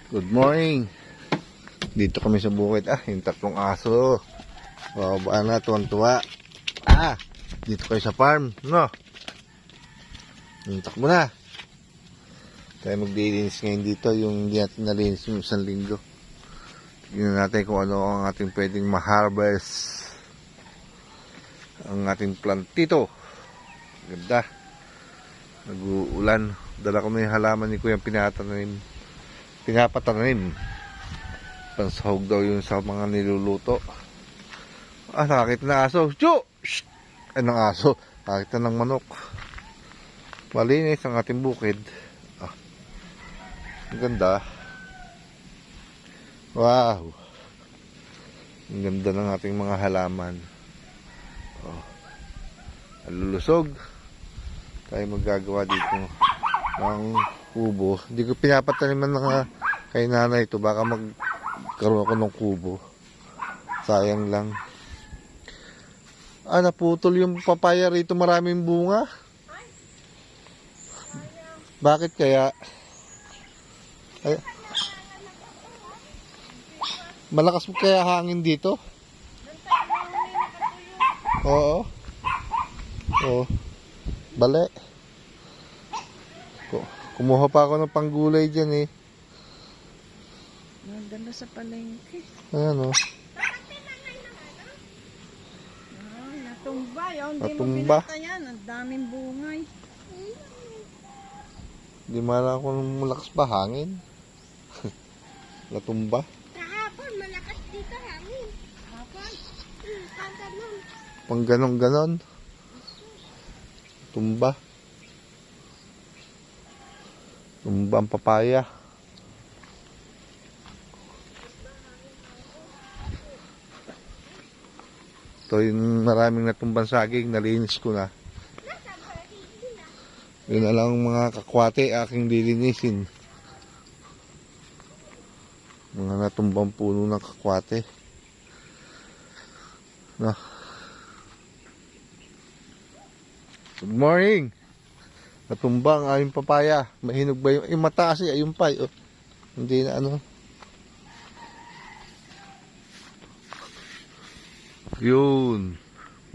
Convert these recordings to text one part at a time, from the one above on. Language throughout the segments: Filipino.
Good morning. Dito kami sa bukid. Yung tatlong aso. Babaan na, tuwan-tuwa. Dito kayo sa farm, no? Takbo na. Tayo maglilinis ngayon dito. Yung hindi natin nalinis yung isang linggo. Tignan natin kung ano ang ating pwedeng ma-harvest. Ang ating plantito. Ganda. Nag-uulan. Dala ko na yung halaman ni Kuya pinapatanim. Pansahog daw yun sa mga niluluto. Nakakita na aso. Chu! Anong aso? Nakakita ng manok. Malinis ang ating bukid. Ang ganda. Wow! Ang ganda ng ating mga halaman. Alulusog. Tayo magagawa dito ng kubo. Hindi ko pinapataniman na kay nanay ito. Baka magkaroon ako ng kubo. Sayang lang. Naputol yung papaya rito. Maraming bunga. Bakit kaya? Malakas mo kaya hangin dito? Oo. Bale. Kumuha pa ako ng panggulay dyan eh. Nagdala sa palengke. Ayan o. Natumba. Hindi mo Natumba. binata yan. Ang daming bungay. Hindi man ako malakas ba hangin? Natumba. Kahapon, malakas dito hangin. Kahapon? Pagganon. Pang ganon-ganon. Tumba. Tumba ang papaya. Ito yung maraming natumbang saging. Nalinis ko na. Yun na lang mga kakwate aking lilinisin. Mga natumbang puno ng kakwate. Good morning. Natumba ang aming papaya. Mahinog ba yung mataas ayun pa. Hindi na ano. Yun.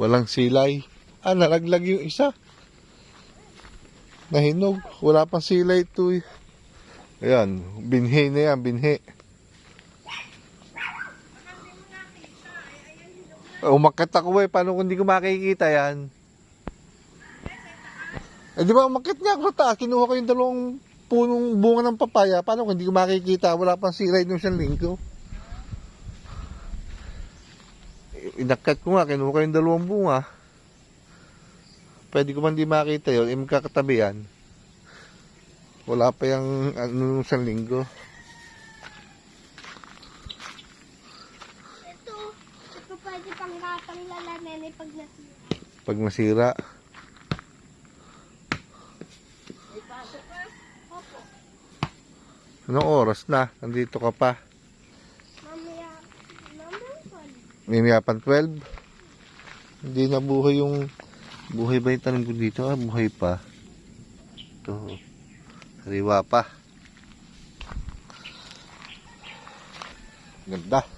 Walang silay. Nalaglag yung isa. Nahinog. Wala pang silay ito eh. Ayan. Binhi na yan. Binhi. Umakyat ako eh. Paano kung hindi ko makikita yan? Di ba umakyat niya ako ta? Kinuha ko yung dalawang punong bunga ng papaya. Paano kung hindi ko makikita? Wala pang silay nung isang linggo. Inakyat ko nga. Kinuha ko yung dalawang bunga. Pwede ko man di makita yun. Magkakatabi yan. Wala pa yung nung isang linggo. Ito pwede pang ratang lalanin pag nasira. Pag nasira. Anong oras na? Nandito ka pa. Mamaya pan 12. Hindi na buhay yung... Buhay ba yung tanim ko dito? Buhay pa. Ito. Sariwa pa. Ganda.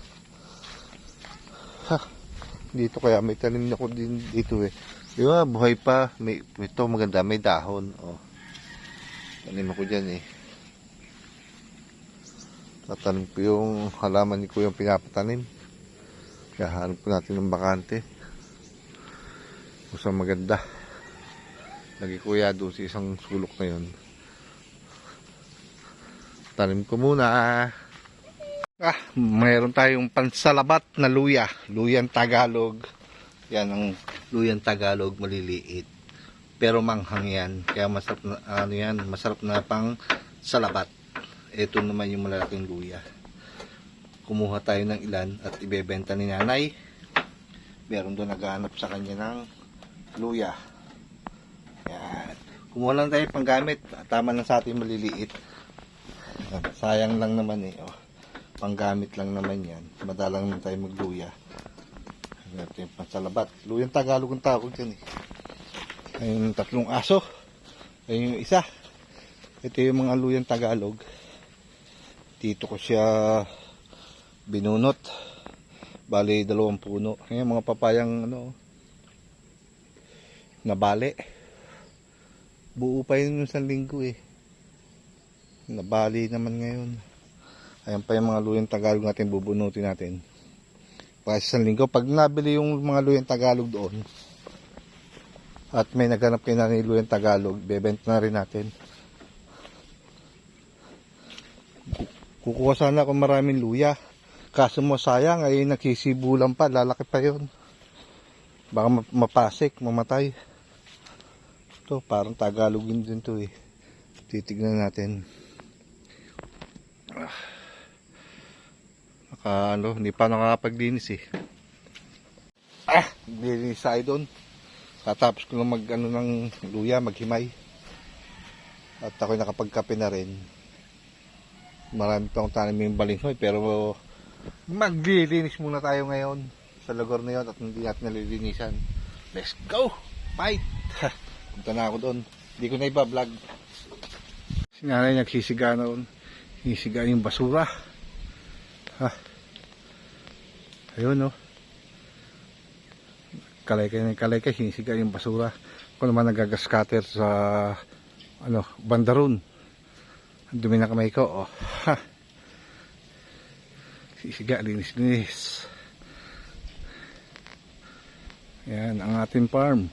Dito kaya may tanim ako din dito eh. Di ba? Buhay pa. Ito maganda. May dahon. Tanim ako dyan eh. Tatanim ko yung halaman ni Kuya yung pinapatanim. Kaya hanap ko natin ng bakante. Kusang maganda. Lagi Kuya doon sa isang sulok na yun. Tanim ko muna. Mayroon tayong pansalabat na luya. Luyang Tagalog. Yan ang luyang Tagalog, maliliit. Pero manghang yan. Kaya masarap na, masarap na pang salabat. Ito naman yung malalaking luya. Kumuha tayo ng ilan at ibebenta ni nanay. Meron doon naghahanap sa kanya ng luya. Yan. Kumuha lang tayo panggamit. Tama lang sa ating maliliit. Sayang lang naman eh. Panggamit lang naman yan. Madalang naman tayo magluya. Ito yung pansalabat. Luyang Tagalog ang tawag yan eh. Ayun yung tatlong aso. Ayun yung isa. Ito yung mga luyang Tagalog. Tito ko siya binunot. Bali 2 puno. Ayan, mga papayang ano, nabali. Buo pa yun yung 1 linggo eh. Nabali naman ngayon. Ayan pa yung mga luyang Tagalog natin, bubunutin natin. Pagka 1 linggo, pag nabili yung mga luyang Tagalog doon, at may naghanap kayo na ng luyang Tagalog, bebenta na rin natin. Kukuha sana ako maraming luya. Kaso mo sayang, ay nagsisibulan pa, lalaki pa yun. Baka mapasik, mamatay. Ito, parang Tagalogin din to eh. Titignan natin. Hindi pa nakakapaglinis eh. Nilinis tayo doon. Katapos ko lang ng luya, maghimay. At ako'y nakapagkape na rin. Marami pa akong tanim yung balinghoy, pero maglilinis muna tayo ngayon sa lugar na yun at hindi natin nalilinisan. Let's go! Fight! Punta na ako doon. Hindi ko na iba-vlog. Si nanay nagsisiga na doon. Sinisiga yung basura. Ayun, no. Kalay-kalay, sinisiga yung basura. Ako naman nagagascatter sa banda ron. Ang dumi na kamay ko, oh. Sisiga, linis. Yan, ang ating farm.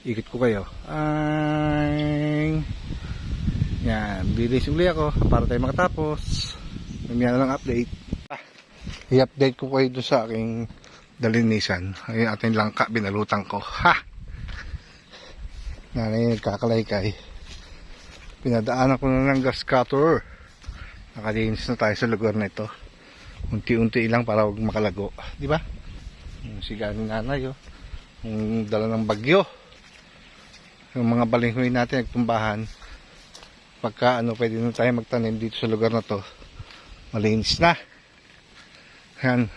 Ikot ko kayo. Yan, bilis uli ako para tayo makatapos. Mamaya na lang update. I-update ko kayo doon sa aking dalinisan. Ayun, ating langka, binalutan ko. Nanay nagkakalay-kay. Pinadaanan ko na ng gas cutter. Nakalinis na tayo sa lugar na ito. Unti-unti lang para huwag makalago. Di ba? Yung siga ni nanay, oh. Yung dala ng bagyo. Yung mga balinghoy natin nagtumbahan. Pagka pwede na tayo magtanim dito sa lugar na to. Malinis na. Yan.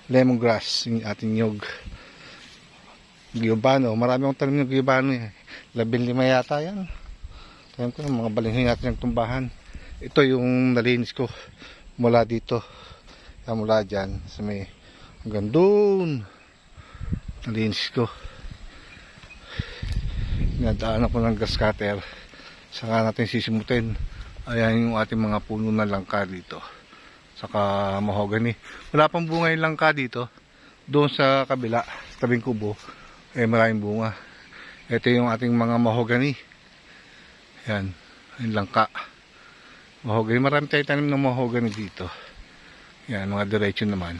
Lemongrass. Yung ating nyog. Guyabano. Marami akong tanim ng guyabano eh. 15 yata yan. Ayan ko ng mga balinghoy natin nagtumbahan. Ito yung nalinis ko mula dito. Mula dyan sa may hanggang doon. Nalinis ko. Nadaan ako ng gas cutter. Saka natin sisimutin. Ayan yung ating mga puno na langka dito. Saka mahogany. Wala pang bunga yung langka dito. Doon sa kabila, tabing kubo, maraming bunga. Ito yung ating mga mahogany. Yan, yung langka. Mahogany. Marami tayo tanim ng mahogany dito. Yan, mga diretso naman.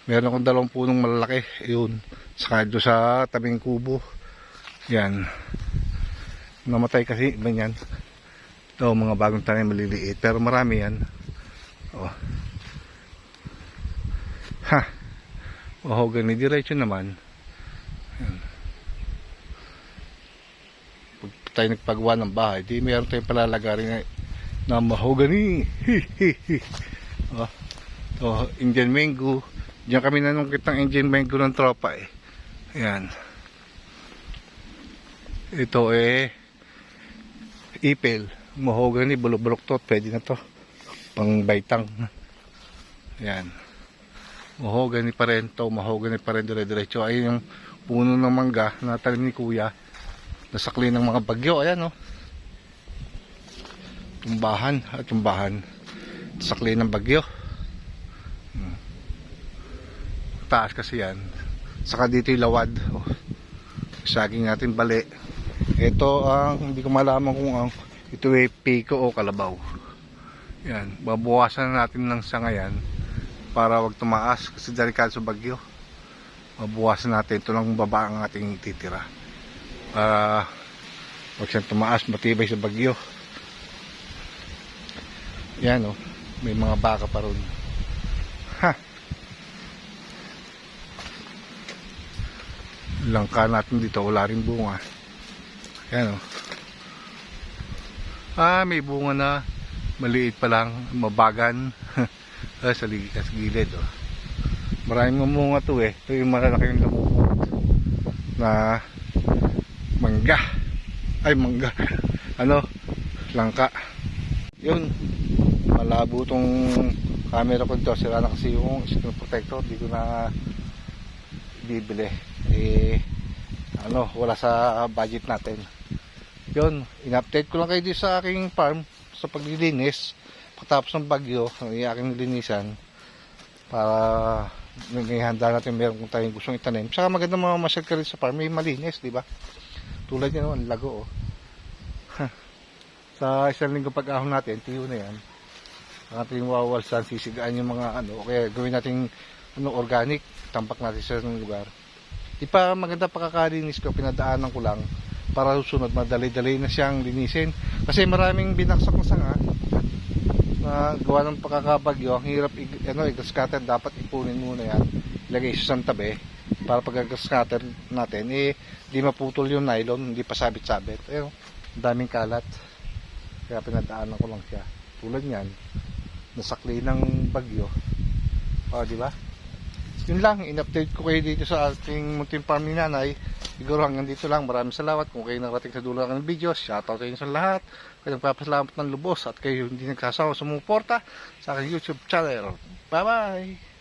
Meron akong 2 punong malalaki. Yun. Saka doon sa tabing kubo. Yan. Namatay kasi iba yan. Ito, mga bagong tanim maliliit. Pero marami yan. Oh. Mahogany. Diretso naman. Yan. Pag tayo nagpagawa ng bahay, di meron tayong palalagarin na mahogany. Oh. So, Indian mango. Diyan kami nanungkit ng Indian mango ng tropa eh. Ayan. Ito ipil. Mahogany, bulok-bulok to. Pwede na to. Pang baitang. Ayan. Mahogany pa rin to. Mahogany pa rin dire-diretso. Ayun yung puno ng mangga na talim ni kuya. Nasakli ng mga bagyo. Ayan, oh. Tumbahan. Tumbahan. Sakli ng bagyo. Taas kasi yan. Saka dito yung lawad. Oh. Saging natin bali. Ito ang hindi ko malaman kung ito ay piko o kalabaw. Yan. Babawasan natin ng sangayan para wag tumaas kasi delikado sa bagyo. Babawasan natin. Ito lang baba ang ating titira. Para wag siyang tumaas, matibay sa bagyo. Yan, oh. May mga baka pa ron. Langka natin dito, wala rin bunga. Ayan, oh. May bunga na. Maliit pa lang, mabagan. Sa gilid, oh. Maraming mamunga to eh. Ito yung malalaki yung namumot na mangga. Ay, mangga. Langka. Yun, malabo tong camera ko dito. Sira na kasi yung screen protector. Di ko na bibili. Wala sa budget natin. Yun, in-update ko lang kayo dito sa aking farm sa paglilinis. Pagkatapos ng bagyo, yung aking linisan para may handa natin meron kung tayong gustong itanim. Saka maganda mamamasyal ka rin sa farm, may malinis, di ba? Tulad yan, ang lago, oh. Sa isang linggo pag-ahon natin, tiyo na yan. Ang ating wawalsan, sisigaan yung mga kaya gawin natin organic, tampak natin sa lugar. Di pa maganda pakakalinis ko, pinadaanan ko lang para susunod, madali-dali na siyang linisin. Kasi maraming binaksak na sanga na gawa ng pagkakabagyo, ang hirap i-scatter, dapat ipunin muna yan, ilagay sa tabi para pag scatter natin, di maputol yung nylon, hindi pa sabit-sabit. Ayun, daming kalat. Kaya pinadaanan ko lang siya. Tulad niyan, nasakli ng bagyo. Di ba? Yun lang, in-update ko kayo dito sa ating munting farm ni nanay. Siguro hanggang dito lang. Maraming salamat kung kayo narating sa dulo ng video. Shoutout sa inyo sa lahat. Kayo nagpapasalamat ng lubos at kayo hindi nagkasawa sumuporta sa aking YouTube channel. Bye bye!